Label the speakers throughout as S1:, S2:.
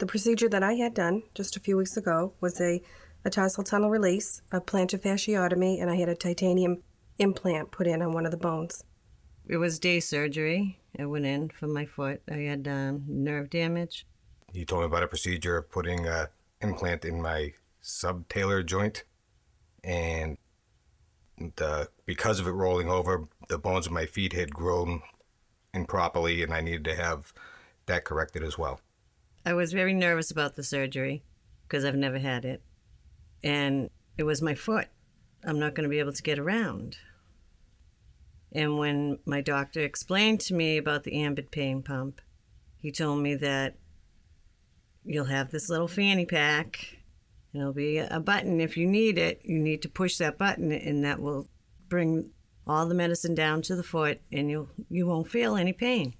S1: The procedure that I had done just a few weeks ago was a tarsal tunnel release, a plantar fasciotomy, and I had a titanium implant put in on one of the bones.
S2: It was day surgery. I went in for my foot. I had nerve damage.
S3: He told me about a procedure of putting an implant in my subtalar joint, and because of it rolling over, the bones of my feet had grown improperly, and I needed to have that corrected as well.
S2: I was very nervous about the surgery because I've never had it. And it was my foot. I'm not going to be able to get around. And when my doctor explained to me about the ambIT pain pump, he told me that you'll have this little fanny pack, and there'll be a button. If you need it, you need to push that button, and that will bring all the medicine down to the foot, and you won't feel any pain.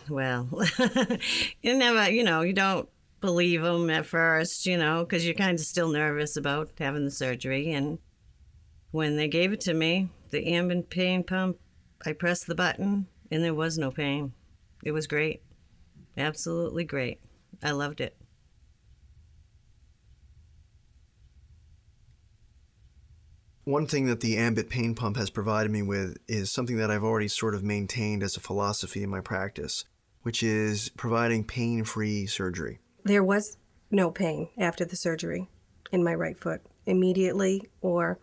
S2: Well, you never, you don't believe them at first, because you're kind of still nervous about having the surgery. And when they gave it to me, the ambIT pain pump, I pressed the button, and there was no pain. It was great. Absolutely great. I loved it.
S4: One thing that the ambIT pain pump has provided me with is something that I've already sort of maintained as a philosophy in my practice, which is providing pain-free surgery.
S1: There was no pain after the surgery in my right foot, immediately or,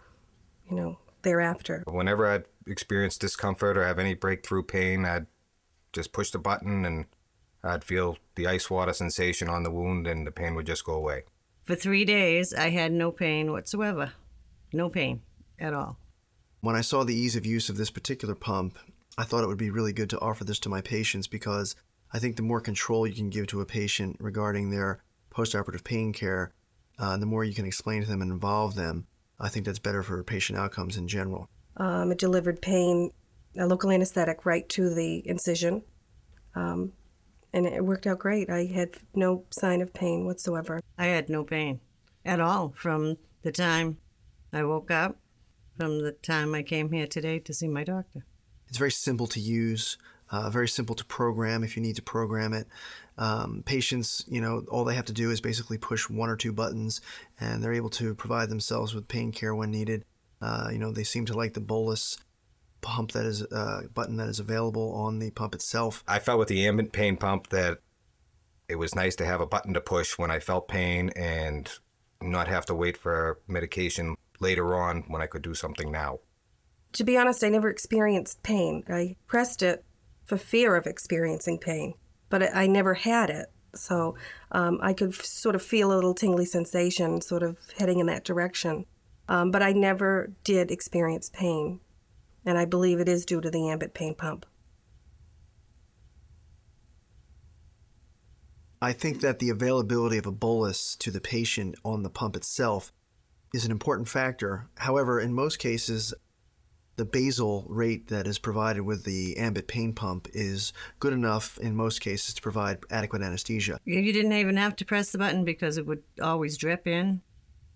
S1: thereafter.
S3: Whenever I'd experience discomfort or have any breakthrough pain, I'd just push the button and I'd feel the ice water sensation on the wound and the pain would just go away.
S2: For 3 days, I had no pain whatsoever. No pain at all.
S4: When I saw the ease of use of this particular pump, I thought it would be really good to offer this to my patients because I think the more control you can give to a patient regarding their postoperative pain care, the more you can explain to them and involve them, I think that's better for patient outcomes in general.
S1: It delivered pain, a local anesthetic, right to the incision, and it worked out great. I had no sign of pain whatsoever.
S2: I had no pain at all from the time I woke up, from the time I came here today to see my doctor.
S4: It's very simple to use, very simple to program if you need to program it. Patients, all they have to do is basically push 1 or 2 buttons and they're able to provide themselves with pain care when needed. They seem to like the bolus pump button that is available on the pump itself.
S3: I felt with the ambIT pain pump that it was nice to have a button to push when I felt pain and not have to wait for medication later on when I could do something now.
S1: To be honest, I never experienced pain. I pressed it for fear of experiencing pain, but I never had it. So I could sort of feel a little tingly sensation sort of heading in that direction. But I never did experience pain, and I believe it is due to the ambIT pain pump.
S4: I think that the availability of a bolus to the patient on the pump itself is an important factor. However, in most cases, the basal rate that is provided with the ambIT pain pump is good enough in most cases to provide adequate anesthesia.
S2: You didn't even have to press the button because it would always drip in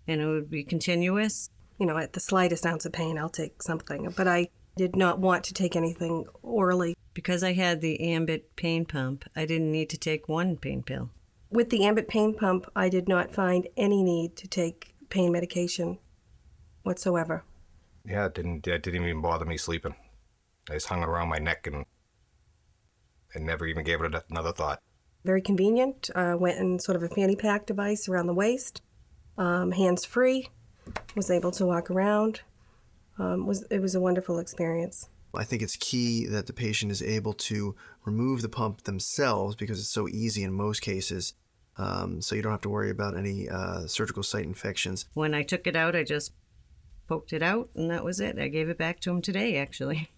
S2: and it would be continuous.
S1: At the slightest ounce of pain, I'll take something. But I did not want to take anything orally.
S2: Because I had the ambIT pain pump, I didn't need to take 1 pain pill.
S1: With the ambIT pain pump, I did not find any need to take pain medication whatsoever.
S3: Yeah, it didn't even bother me sleeping. I just hung it around my neck and never even gave it another thought.
S1: Very convenient. Went in sort of a fanny pack device around the waist, hands-free, was able to walk around. It was a wonderful experience.
S4: I think it's key that the patient is able to remove the pump themselves because it's so easy in most cases, so you don't have to worry about any surgical site infections.
S2: When I took it out, I just poked it out, and that was it. I gave it back to him today, actually.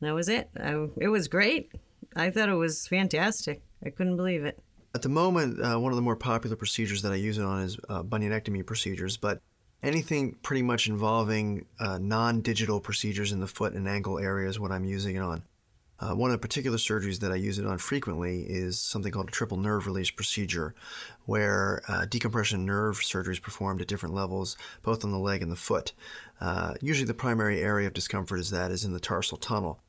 S2: That was it. It was great. I thought it was fantastic. I couldn't believe it.
S4: At the moment, one of the more popular procedures that I use it on is bunionectomy procedures, but anything pretty much involving non-digital procedures in the foot and ankle area is what I'm using it on. One of the particular surgeries that I use it on frequently is something called a triple nerve release procedure, where decompression nerve surgery is performed at different levels, both on the leg and the foot. Usually the primary area of discomfort is in the tarsal tunnel.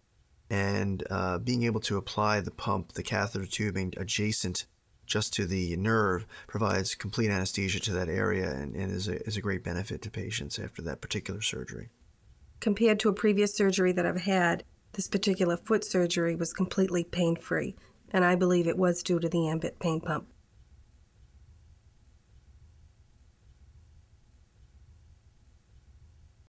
S4: And being able to apply the pump, the catheter tubing, adjacent just to the nerve provides complete anesthesia to that area and is a great benefit to patients after that particular surgery.
S1: Compared to a previous surgery that I've had, this particular foot surgery was completely pain-free, and I believe it was due to the ambIT pain pump.